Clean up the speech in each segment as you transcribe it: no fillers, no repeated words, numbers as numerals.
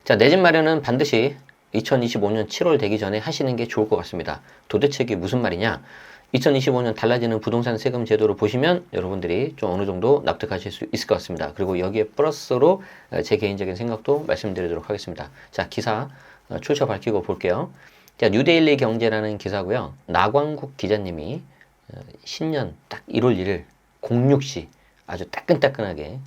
자, 내 집 마련은 반드시 2025년 7월 되기 전에 하시는 게 좋을 것 같습니다. 도대체 이게 무슨 말이냐? 2025년 달라지는 부동산 세금 제도를 보시면 여러분들이 좀 어느 정도 납득하실 수 있을 것 같습니다. 그리고 여기에 플러스로 제 개인적인 생각도 말씀드리도록 하겠습니다. 자, 기사 출처 밝히고 볼게요. 자, 뉴데일리 경제라는 기사고요. 나광국 기자님이 신년 딱 1월 1일 06시 아주 따끈따끈하게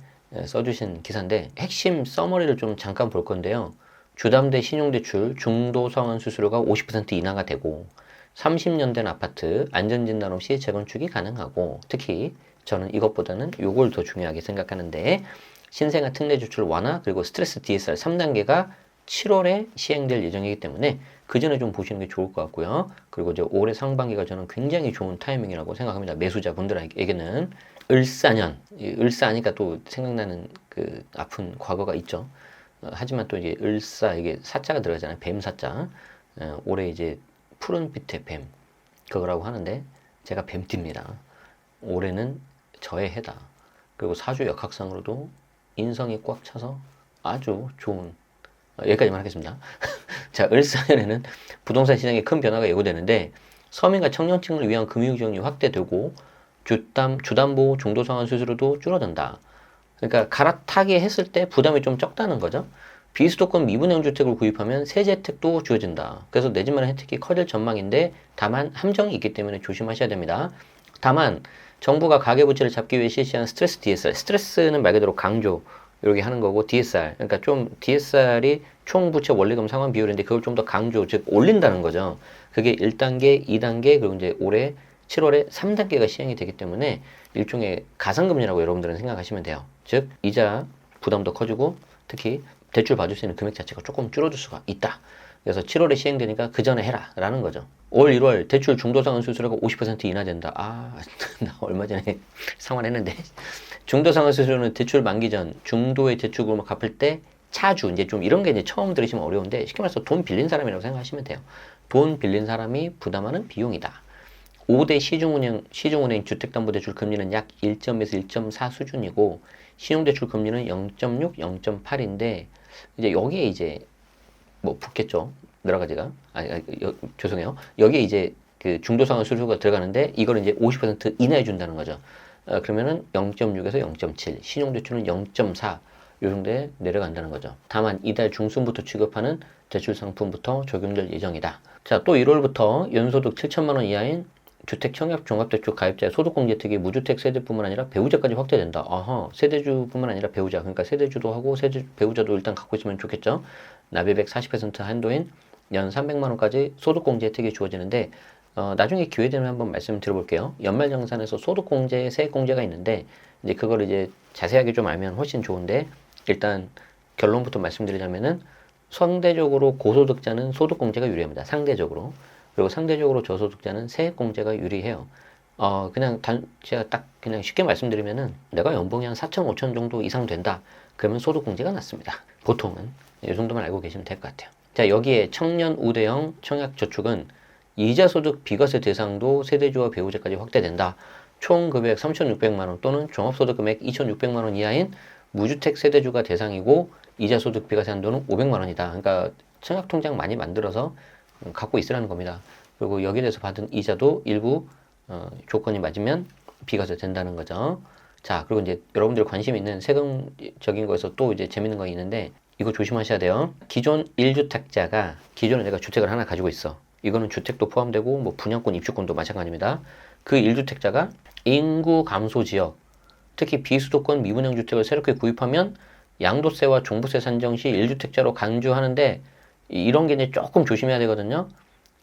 써주신 기사인데 핵심 서머리를 좀 잠깐 볼 건데요. 주담대 신용대출 중도 상환 수수료가 50% 인하가 되고 30년 된 아파트 안전진단 없이 재건축이 가능하고 특히 저는 이것보다는 요걸 더 중요하게 생각하는데 신생아 특례대출 완화 그리고 스트레스 DSR 3단계가 7월에 시행될 예정이기 때문에 그 전에 좀 보시는 게 좋을 것 같고요. 그리고 이제 올해 상반기가 저는 굉장히 좋은 타이밍이라고 생각합니다. 매수자분들에게는 을사년, 을사하니까 또 생각나는 그 아픈 과거가 있죠. 하지만 또 이제 을사 이게 사자가 들어가잖아요. 뱀 사자. 올해 이제 푸른빛의 뱀 그거라고 하는데 제가 뱀띠입니다. 올해는 저의 해다. 그리고 사주 역학상으로도 인성이 꽉 차서 아주 좋은 여기까지만 하겠습니다. 자, 을사년에는 부동산 시장에 큰 변화가 예고되는데 서민과 청년층을 위한 금융 지원이 확대되고 주담보 중도상환 수수료도 줄어든다. 그러니까 갈아타게 했을 때 부담이 좀 적다는 거죠. 비수도권 미분양 주택을 구입하면 세제 혜택도 주어진다. 그래서 내 집 마련 혜택이 커질 전망인데 다만 함정이 있기 때문에 조심하셔야 됩니다. 다만 정부가 가계부채를 잡기 위해 실시한 스트레스 DSR, 스트레스는 말 그대로 강조 이렇게 하는 거고 DSR, 그러니까 좀 DSR이 총부채 원리금 상환 비율인데 그걸 좀 더 강조, 즉 올린다는 거죠. 그게 1단계, 2단계, 그리고 이제 올해 7월에 3단계가 시행이 되기 때문에 일종의 가상금리라고 여러분들은 생각하시면 돼요. 즉 이자 부담도 커지고 특히 대출 받을 수 있는 금액 자체가 조금 줄어들 수가 있다. 그래서 7월에 시행되니까 그 전에 해라 라는 거죠. 올 1월 대출 중도상환 수수료가 50% 인하된다. 아, 나 얼마 전에 상환했는데 중도상환 수수료는 대출 만기 전 중도의 대출금을 갚을 때 차주 이제 좀 이런 게 이제 처음 들으시면 어려운데 쉽게 말해서 돈 빌린 사람이라고 생각하시면 돼요. 돈 빌린 사람이 부담하는 비용이다. 5대 시중은행 주택담보대출 금리는 약 1.에서 1.4 수준이고 신용대출 금리는 0.6, 0.8인데 이제 여기에 이제 뭐 붙겠죠. 여러 가지가. 죄송해요. 여기에 이제 그 중도상환 수수료가 들어가는데 이걸 이제 50% 인하해 준다는 거죠. 그러면은 0.6에서 0.7, 신용대출은 0.4 요 정도에 내려간다는 거죠. 다만 이달 중순부터 취급하는 대출 상품부터 적용될 예정이다. 자, 또 1월부터 연소득 7천만 원 이하인 주택 청약 종합대출 가입자의 소득공제 혜택이 무주택 세대뿐만 아니라 배우자까지 확대된다. 세대주뿐만 아니라 배우자. 그러니까 세대주도 하고 배우자도 일단 갖고 있으면 좋겠죠. 납입액 40% 한도인 연 300만 원까지 소득공제 혜택이 주어지는데 나중에 기회 되면 한번 말씀 드려볼게요. 연말정산에서 소득공제, 세액공제가 있는데 이제 그걸 이제 자세하게 좀 알면 훨씬 좋은데 일단 결론부터 말씀드리자면은 상대적으로 고소득자는 소득공제가 유리합니다. 상대적으로. 그리고 상대적으로 저소득자는 세액공제가 유리해요. 제가 딱 그냥 쉽게 말씀드리면은 내가 연봉이 한 4천, 5천 정도 이상 된다. 그러면 소득공제가 낮습니다. 보통은. 이 정도만 알고 계시면 될 것 같아요. 자, 여기에 청년 우대형 청약저축은 이자소득 비과세 대상도 세대주와 배우자까지 확대된다. 총 금액 3,600만 원 또는 종합소득 금액 2,600만 원 이하인 무주택 세대주가 대상이고 이자소득 비과세 한도는 500만 원이다. 그러니까 청약통장 많이 만들어서 갖고 있으라는 겁니다. 그리고 여기에 대해서 받은 이자도 일부 조건이 맞으면 비과세 된다는 거죠. 자, 그리고 이제 여러분들 관심 있는 세금적인 거에서 또 이제 재밌는 거 있는데 이거 조심하셔야 돼요. 기존 1주택자가 기존에 내가 주택을 하나 가지고 있어. 이거는 주택도 포함되고 뭐 분양권, 입주권도 마찬가지입니다. 그 1주택자가 인구 감소 지역, 특히 비수도권 미분양 주택을 새롭게 구입하면 양도세와 종부세 산정 시 1주택자로 간주하는데 이런 게 이제 조금 조심해야 되거든요.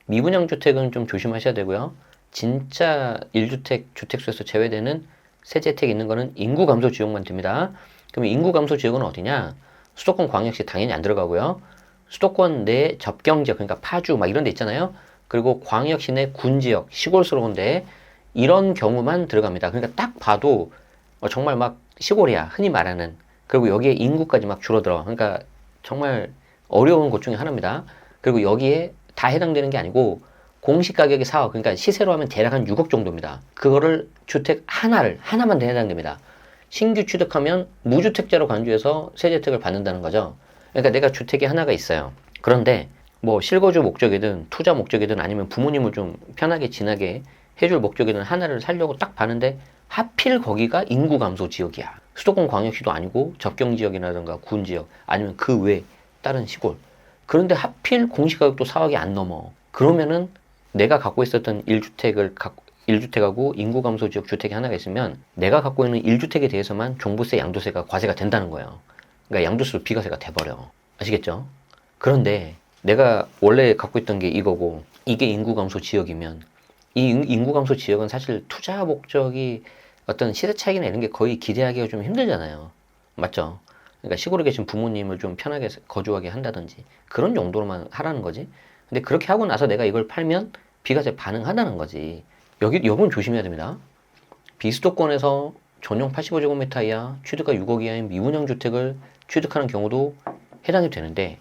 미분양 주택은 좀 조심하셔야 되고요. 진짜 1주택 주택수에서 제외되는 세제 혜택이 있는 거는 인구 감소 지역만 됩니다. 그러면 인구 감소 지역은 어디냐? 수도권 광역시 당연히 안 들어가고요. 수도권 내 접경 지역, 그러니까 파주 막 이런 데 있잖아요. 그리고 광역시 내 군 지역, 시골스러운데 이런 경우만 들어갑니다. 그러니까 딱 봐도 정말 막 시골이야, 흔히 말하는. 그리고 여기에 인구까지 막 줄어들어. 그러니까 정말 어려운 곳 중에 하나입니다. 그리고 여기에 다 해당되는 게 아니고 공시 가격이 4억, 그러니까 시세로 하면 대략 한 6억 정도입니다. 그거를 주택 하나만 해당됩니다. 신규 취득하면 무주택자로 간주해서 세제 혜택을 받는다는 거죠. 그러니까 내가 주택이 하나가 있어요. 그런데 뭐 실거주 목적이든 투자 목적이든 아니면 부모님을 좀 편하게 지나게 해줄 목적이든 하나를 살려고 딱 봤는데 하필 거기가 인구 감소 지역이야. 수도권 광역시도 아니고 접경 지역이라든가 군 지역 아니면 그 외 다른 시골. 그런데 하필 공시가격도 4억이 안 넘어. 그러면은 내가 갖고 있었던 1주택하고 인구 감소 지역 주택이 하나가 있으면 내가 갖고 있는 1주택에 대해서만 종부세, 양도세가 과세가 된다는 거예요. 그러니까 양도세로 비과세가 돼버려. 아시겠죠? 그런데 내가 원래 갖고 있던 게 이거고 이게 인구 감소 지역이면 이 인구 감소 지역은 사실 투자 목적이 어떤 시세 차익이나 이런 게 거의 기대하기가 좀 힘들잖아요. 맞죠? 그러니까 시골에 계신 부모님을 좀 편하게 거주하게 한다든지 그런 정도로만 하라는 거지. 근데 그렇게 하고 나서 내가 이걸 팔면 비과세 반응한다는 거지. 여분 조심해야 됩니다. 비수도권에서 전용 85제곱미터 이하, 취득가 6억 이하인 미분양 주택을 취득하는 경우도 해당이 되는데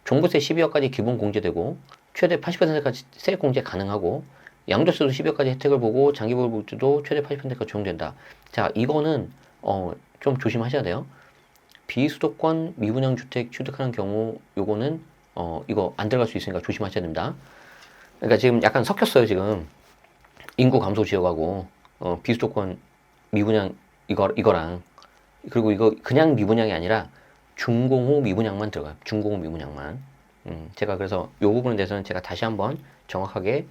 종부세 12억까지 기본 공제되고 최대 80%까지 세액 공제 가능하고 양도세도 12억까지 혜택을 보고 장기보유도 최대 80%까지 적용된다. 자, 이거는 좀 조심하셔야 돼요. 비수도권 미분양 주택 취득하는 경우 요거는 이거 안 들어갈 수 있으니까 조심하셔야 됩니다. 그러니까 지금 약간 섞였어요. 지금 인구 감소 지역하고 비수도권 미분양 이거랑 그리고 이거 그냥 미분양이 아니라 준공후 미분양만 들어가요. 준공후 미분양만. 제가 그래서 이 부분에 대해서는 제가 다시 한번 정확하게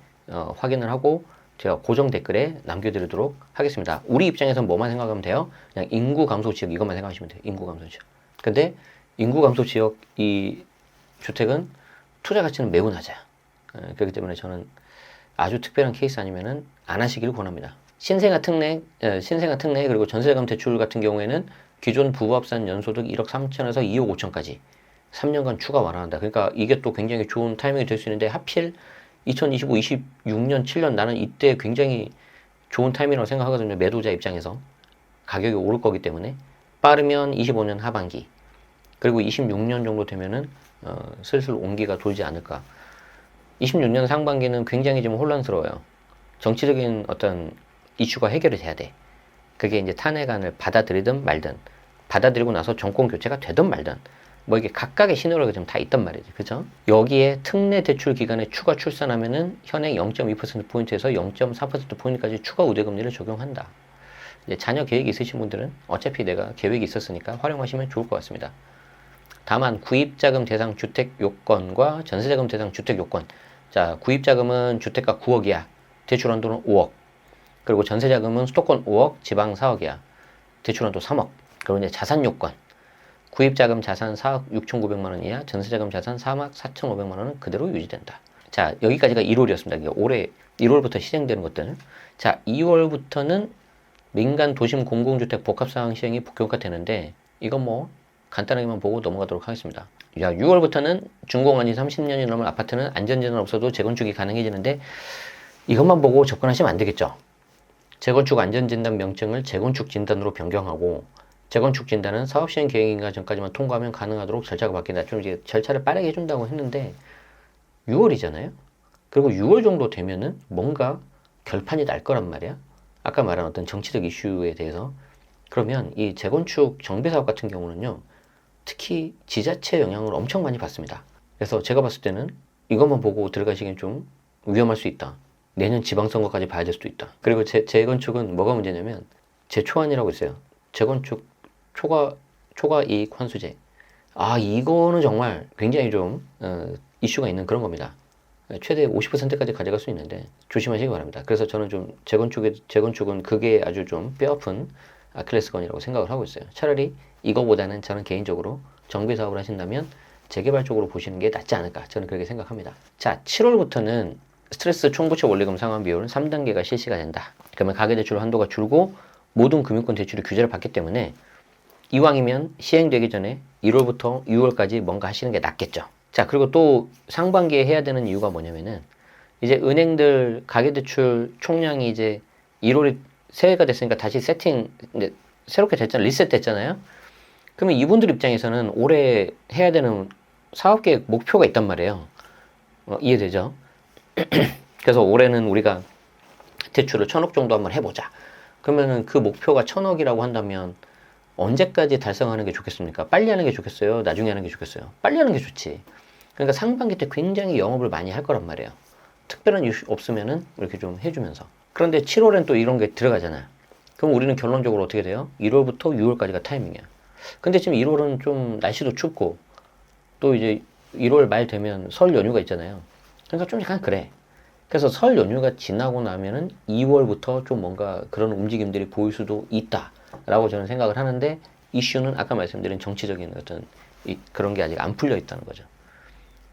확인을 하고 제가 고정 댓글에 남겨드리도록 하겠습니다. 우리 입장에서는 뭐만 생각하면 돼요? 그냥 인구 감소 지역 이것만 생각하시면 돼요. 인구 감소 지역. 근데 인구 감소 지역 이 주택은 투자 가치는 매우 낮아요. 그렇기 때문에 저는 아주 특별한 케이스 아니면은 안 하시기를 권합니다. 신생아 특례 그리고 전세자금 대출 같은 경우에는 기존 부부합산 연소득 1억 3천에서 2억 5천까지 3년간 추가 완화한다. 그러니까 이게 또 굉장히 좋은 타이밍이 될 수 있는데 하필 2025, 26년, 7년 나는 이때 굉장히 좋은 타이밍이라고 생각하거든요. 매도자 입장에서. 가격이 오를 거기 때문에 빠르면 25년 하반기 그리고 26년 정도 되면은 슬슬 온기가 돌지 않을까. 26년 상반기는 굉장히 좀 혼란스러워요. 정치적인 어떤 이슈가 해결이 돼야 돼. 그게 이제 탄핵안을 받아들이든 말든 받아들이고 나서 정권 교체가 되든 말든 뭐 이게 각각의 신호가 좀 다 있단 말이지. 그죠? 여기에 특례 대출 기간에 추가 출산하면은 현행 0.2%포인트에서 0.4%포인트까지 추가 우대금리를 적용한다. 이제 자녀 계획이 있으신 분들은 어차피 내가 계획이 있었으니까 활용하시면 좋을 것 같습니다. 다만 구입자금 대상 주택 요건과 전세자금 대상 주택 요건. 자, 구입자금은 주택가 9억이야. 대출 한도는 5억. 그리고 전세자금은 수도권 5억, 지방 4억이야. 대출 한도 3억. 그리고 이제 자산 요건. 구입자금 자산 4억 6,900만 원 이하, 전세자금 자산 3억 4,500만 원은 그대로 유지된다. 자, 여기까지가 1월이었습니다. 올해 1월부터 시행되는 것들. 자, 2월부터는 민간 도심 공공주택 복합상황 시행이 본격화되는데 이건 뭐 간단하게만 보고 넘어가도록 하겠습니다. 야, 6월부터는 준공한 지 30년이 넘은 아파트는 안전진단 없어도 재건축이 가능해지는데 이것만 보고 접근하시면 안 되겠죠. 재건축 안전진단 명칭을 재건축 진단으로 변경하고 재건축 진단은 사업 시행 계획인가 전까지만 통과하면 가능하도록 절차가 바뀐다. 좀 이제 절차를 빠르게 해준다고 했는데 6월이잖아요. 그리고 6월 정도 되면은 뭔가 결판이 날 거란 말이야. 아까 말한 어떤 정치적 이슈에 대해서. 그러면 이 재건축 정비사업 같은 경우는요. 특히 지자체 영향을 엄청 많이 받습니다. 그래서 제가 봤을 때는 이것만 보고 들어가시기엔 좀 위험할 수 있다. 내년 지방선거까지 봐야 될 수도 있다. 그리고 재건축은 뭐가 문제냐면 재초안이라고 있어요. 재건축 초과 이익 환수제. 아, 이거는 정말 굉장히 좀 이슈가 있는 그런 겁니다. 최대 50%까지 가져갈 수 있는데 조심하시기 바랍니다. 그래서 저는 좀 재건축은 그게 아주 좀 뼈아픈 아킬레스건이라고 생각을 하고 있어요. 차라리 이거보다는 저는 개인적으로 정비 사업을 하신다면 재개발 쪽으로 보시는 게 낫지 않을까 저는 그렇게 생각합니다. 자, 7월부터는 스트레스 총부채 원리금 상환 비율은 3단계가 실시가 된다. 그러면 가계대출 한도가 줄고 모든 금융권 대출이 규제를 받기 때문에 이왕이면 시행되기 전에 1월부터 6월까지 뭔가 하시는 게 낫겠죠. 자, 그리고 또 상반기에 해야 되는 이유가 뭐냐면은 이제 은행들 가계대출 총량이 이제 1월이 새해가 됐으니까 다시 새롭게 됐잖아요. 리셋 됐잖아요. 그러면 이분들 입장에서는 올해 해야 되는 사업계획 목표가 있단 말이에요. 이해되죠? 그래서 올해는 우리가 대출을 1,000억 정도 한번 해보자. 그러면은 그 목표가 1,000억이라고 한다면 언제까지 달성하는 게 좋겠습니까? 빨리 하는 게 좋겠어요? 나중에 하는 게 좋겠어요? 빨리 하는 게 좋지. 그러니까 상반기 때 굉장히 영업을 많이 할 거란 말이에요. 특별한 이슈 없으면은 이렇게 좀 해주면서. 그런데 7월엔 또 이런 게 들어가잖아요. 그럼 우리는 결론적으로 어떻게 돼요? 1월부터 6월까지가 타이밍이야. 근데 지금 1월은 좀 날씨도 춥고 또 이제 1월 말 되면 설 연휴가 있잖아요. 그러니까 좀 약간 그래. 그래서 설 연휴가 지나고 나면은 2월부터 좀 뭔가 그런 움직임들이 보일 수도 있다라고 저는 생각을 하는데, 이슈는 아까 말씀드린 정치적인 어떤 그런 게 아직 안 풀려 있다는 거죠.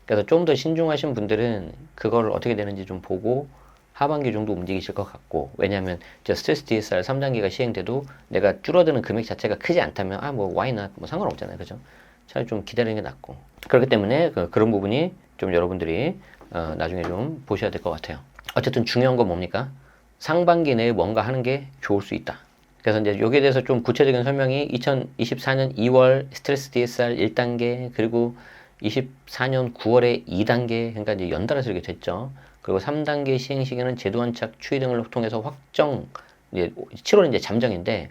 그래서 좀 더 신중하신 분들은 그걸 어떻게 되는지 좀 보고 하반기 정도 움직이실 것 같고, 왜냐하면 저 스트레스 DSR 3단계가 시행돼도 내가 줄어드는 금액 자체가 크지 않다면 뭐 why not 뭐 상관없잖아요, 그죠? 차라리 좀 기다리는 게 낫고. 그렇기 때문에 그런 부분이 좀 여러분들이 나중에 좀 보셔야 될 것 같아요. 어쨌든 중요한 건 뭡니까? 상반기 내에 뭔가 하는 게 좋을 수 있다. 그래서 이제 여기에 대해서 좀 구체적인 설명이 2024년 2월 스트레스 DSR 1단계, 그리고 24년 9월에 2단계, 그러니까 이제 연달아서 이렇게 됐죠. 그리고 3단계 시행 시기는 제도 안착 추이 등을 통해서 확정, 이제 7월은 이제 잠정인데,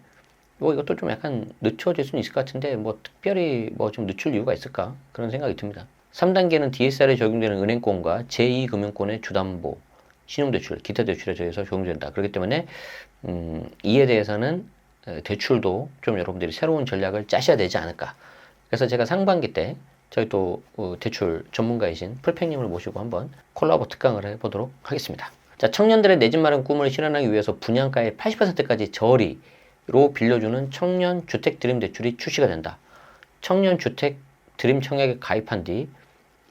뭐 이것도 좀 약간 늦춰질 수는 있을 것 같은데, 뭐 특별히 뭐 좀 늦출 이유가 있을까? 그런 생각이 듭니다. 3단계는 DSR에 적용되는 은행권과 제2금융권의 주담보, 신용대출, 기타 대출에 대해서 적용된다. 그렇기 때문에 이에 대해서는 대출도 좀 여러분들이 새로운 전략을 짜셔야 되지 않을까. 그래서 제가 상반기 때 저희 또 대출 전문가이신 풀팽님을 모시고 한번 콜라보 특강을 해보도록 하겠습니다. 자, 청년들의 내 집 마련 꿈을 실현하기 위해서 분양가의 80%까지 저리로 빌려주는 청년 주택 드림 대출이 출시가 된다. 청년 주택 드림 청약에 가입한 뒤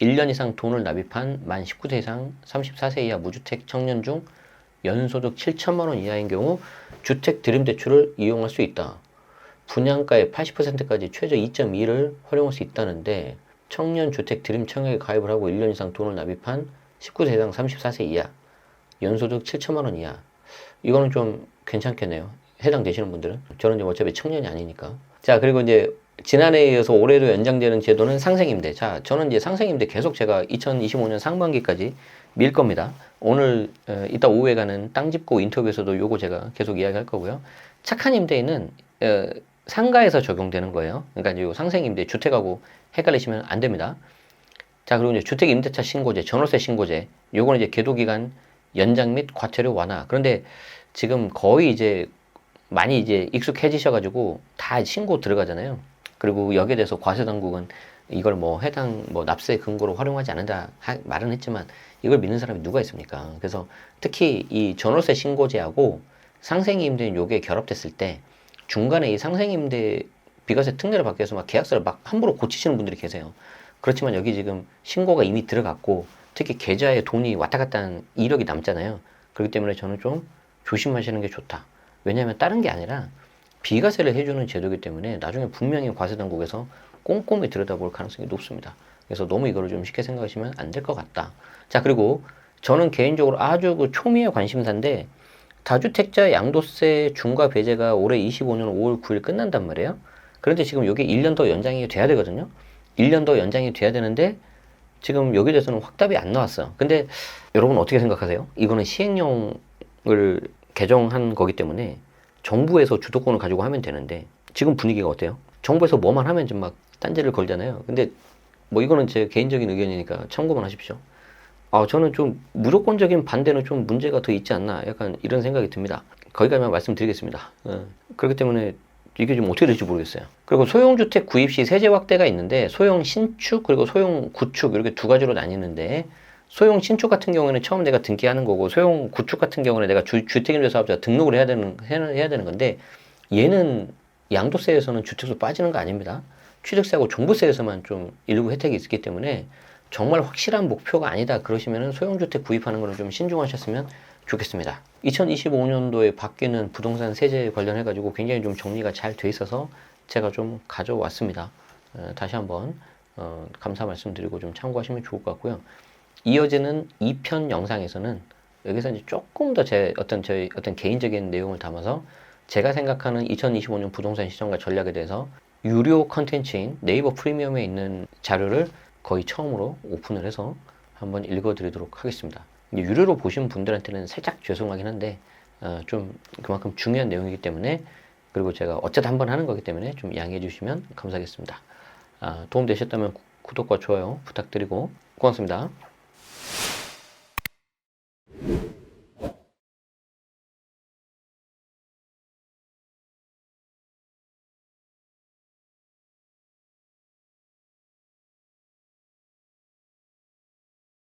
1년 이상 돈을 납입한 만 19세 이상 34세 이하 무주택 청년 중 연소득 7천만 원 이하인 경우 주택 드림 대출을 이용할 수 있다. 분양가의 80%까지 최저 2.2를 활용할 수 있다는데, 청년 주택 드림 청약에 가입을 하고 1년 이상 돈을 납입한 19세 이상 34세 이하, 연소득 7천만 원 이하. 이거는 좀 괜찮겠네요. 해당되시는 분들은. 저는 이제 어차피 청년이 아니니까. 자, 그리고 이제 지난해에 이어서 올해도 연장되는 제도는 상생임대. 자, 저는 이제 상생임대 계속 제가 2025년 상반기까지 밀 겁니다. 오늘 이따 오후에 가는 땅집고 인터뷰에서도 요거 제가 계속 이야기할 거고요. 착한 임대인은 상가에서 적용되는 거예요. 그러니까 이제 상생임대 주택하고 헷갈리시면 안 됩니다. 자, 그리고 이제 주택임대차 신고제, 전월세 신고제, 요거는 이제 계도기간 연장 및 과태료 완화. 그런데 지금 거의 이제 많이 이제 익숙해지셔가지고 다 신고 들어가잖아요. 그리고 여기에 대해서 과세당국은 이걸 뭐 해당 뭐 납세 근거로 활용하지 않는다 말은 했지만, 이걸 믿는 사람이 누가 있습니까? 그래서 특히 이 전월세 신고제하고 상생임대인 요게 결합됐을 때 중간에 이 상생임대 비과세 특례를 받기 위해서 막 계약서를 막 함부로 고치시는 분들이 계세요. 그렇지만 여기 지금 신고가 이미 들어갔고, 특히 계좌에 돈이 왔다 갔다 하는 이력이 남잖아요. 그렇기 때문에 저는 좀 조심하시는 게 좋다. 왜냐하면 다른 게 아니라 비과세를 해주는 제도이기 때문에 나중에 분명히 과세당국에서 꼼꼼히 들여다볼 가능성이 높습니다. 그래서 너무 이거를 좀 쉽게 생각하시면 안 될 것 같다. 자, 그리고 저는 개인적으로 아주 그 초미의 관심사인데, 다주택자 양도세 중과 배제가 올해 25년 5월 9일 끝난단 말이에요. 그런데 지금 이게 1년 더 연장이 돼야 되거든요. 1년 더 연장이 돼야 되는데 지금 여기에 대해서는 확답이 안 나왔어요. 근데 여러분 어떻게 생각하세요? 이거는 시행령을 개정한 거기 때문에 정부에서 주도권을 가지고 하면 되는데, 지금 분위기가 어때요? 정부에서 뭐만 하면 좀 막 딴지를 걸잖아요. 근데 뭐 이거는 제 개인적인 의견이니까 참고만 하십시오. 저는 좀 무조건적인 반대는 좀 문제가 더 있지 않나, 약간 이런 생각이 듭니다. 거기까지만 말씀드리겠습니다. 그렇기 때문에 이게 좀 어떻게 될지 모르겠어요. 그리고 소형주택 구입 시 세제 확대가 있는데, 소형 신축 그리고 소형 구축 이렇게 두 가지로 나뉘는데, 소형 신축 같은 경우에는 처음 내가 등기하는 거고, 소형 구축 같은 경우는 내가 주택임대사업자 등록을 해야 되는 건데, 얘는 양도세에서는 주택수 빠지는 거 아닙니다. 취득세하고 종부세에서만 좀 일부 혜택이 있기 때문에 정말 확실한 목표가 아니다 그러시면은 소형주택 구입하는 거는 좀 신중하셨으면 좋겠습니다. 2025년도에 바뀌는 부동산 세제 관련해 가지고 굉장히 좀 정리가 잘 돼 있어서 제가 좀 가져왔습니다. 다시 한번 감사 말씀드리고 좀 참고하시면 좋을 것 같고요. 이어지는 2편 영상에서는 여기서 이제 조금 더 저희 어떤 개인적인 내용을 담아서 제가 생각하는 2025년 부동산 시장과 전략에 대해서 유료 컨텐츠인 네이버 프리미엄에 있는 자료를 거의 처음으로 오픈을 해서 한번 읽어드리도록 하겠습니다. 유료로 보신 분들한테는 살짝 죄송하긴 한데 좀 그만큼 중요한 내용이기 때문에 그리고 제가 어쩌다 한번 하는 거기 때문에 좀 양해해 주시면 감사하겠습니다. 도움 되셨다면 구독과 좋아요 부탁드리고 고맙습니다.